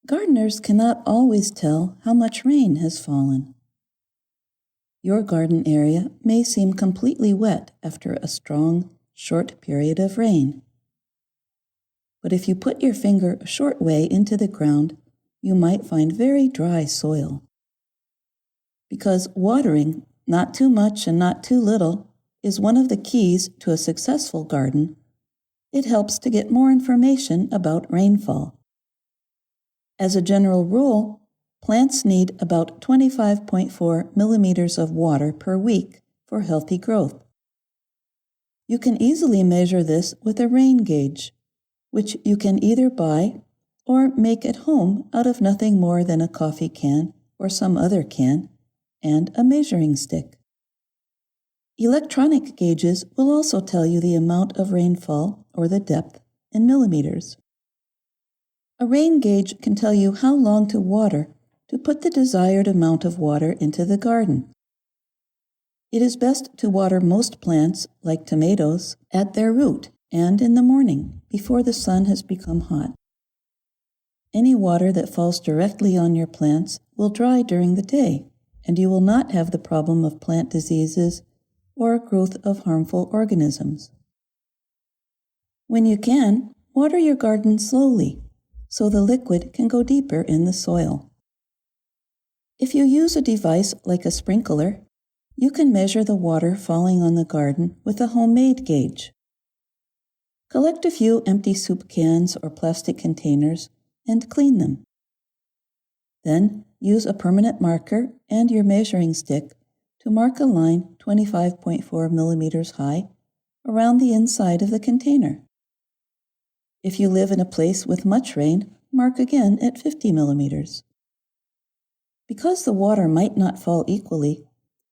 Gardeners cannot always tell how much rain has fallen. Your garden area may seem completely wet after a strong, short period of rain. But if you put your finger a short way into the ground, you might find very dry soil. Because watering, not too much and not too little, is one of the keys to a successful garden, it helps to get more information about rainfall. As a general rule, plants need about 25.4 millimeters of water per week for healthy growth. You can easily measure this with a rain gauge, which you can either buy or make at home out of nothing more than a coffee can or some other can and a measuring stick. Electronic gauges will also tell you the amount of rainfall or the depth in millimeters. A rain gauge can tell you how long to water to put the desired amount of water into the garden. It is best to water most plants, like tomatoes, at their root and in the morning before the sun has become hot. Any water that falls directly on your plants will dry during the day, and you will not have the problem of plant diseases or growth of harmful organisms. When you can, water your garden slowly, so the liquid can go deeper in the soil. If you use a device like a sprinkler, you can measure the water falling on the garden with a homemade gauge. Collect a few empty soup cans or plastic containers and clean them. Then use a permanent marker and your measuring stick to mark a line 25.4 millimeters high around the inside of the container. If you live in a place with much rain, mark again at 50 millimeters. Because the water might not fall equally,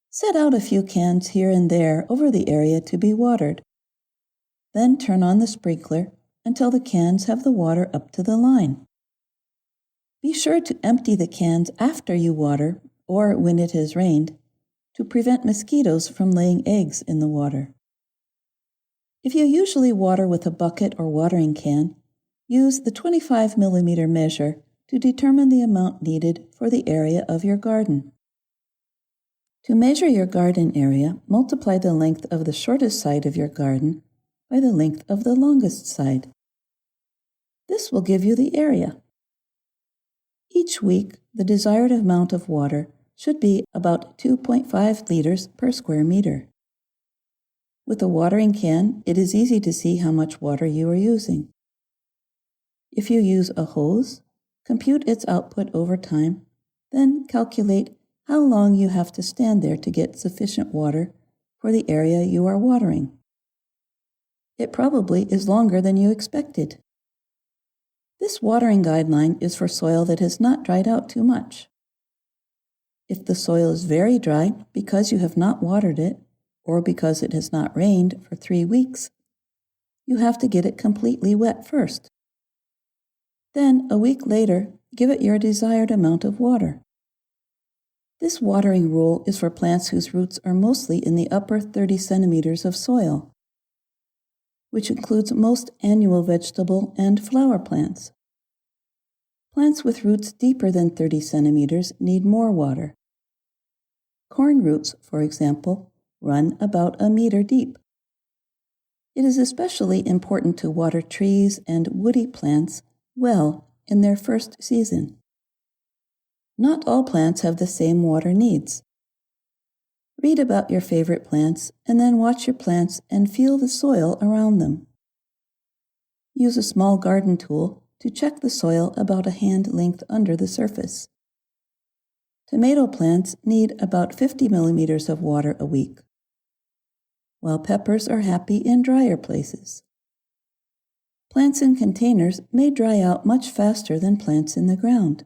set out a few cans here and there over the area to be watered. Then turn on the sprinkler until the cans have the water up to the line. Be sure to empty the cans after you water or when it has rained to prevent mosquitoes from laying eggs in the water. If you usually water with a bucket or watering can, use the 25 millimeter measure to determine the amount needed for the area of your garden. To measure your garden area, multiply the length of the shortest side of your garden by the length of the longest side. This will give you the area. Each week, the desired amount of water should be about 2.5 liters per square meter. With a watering can, it is easy to see how much water you are using. If you use a hose, compute its output over time, then calculate how long you have to stand there to get sufficient water for the area you are watering. It probably is longer than you expected. This watering guideline is for soil that has not dried out too much. If the soil is very dry because you have not watered it, or because it has not rained for 3 weeks, you have to get it completely wet first. Then, a week later, give it your desired amount of water. This watering rule is for plants whose roots are mostly in the upper 30 centimeters of soil, which includes most annual vegetable and flower plants. Plants with roots deeper than 30 centimeters need more water. Corn roots, for example, run about a meter deep. It is especially important to water trees and woody plants well in their first season. Not all plants have the same water needs. Read about your favorite plants and then watch your plants and feel the soil around them. Use a small garden tool to check the soil about a hand length under the surface. Tomato plants need about 50 millimeters of water a week, while peppers are happy in drier places. Plants in containers may dry out much faster than plants in the ground.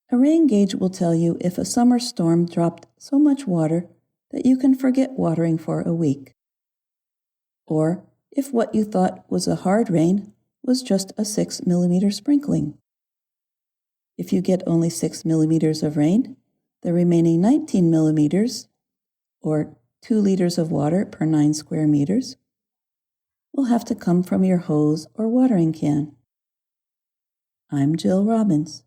A rain gauge will tell you if a summer storm dropped so much water that you can forget watering for a week, or if what you thought was a hard rain was just a 6 millimeter sprinkling. If you get only 6 millimeters of rain, the remaining 19 millimeters, or 2 liters of water per 9 square meters, will have to come from your hose or watering can. I'm Jill Robbins.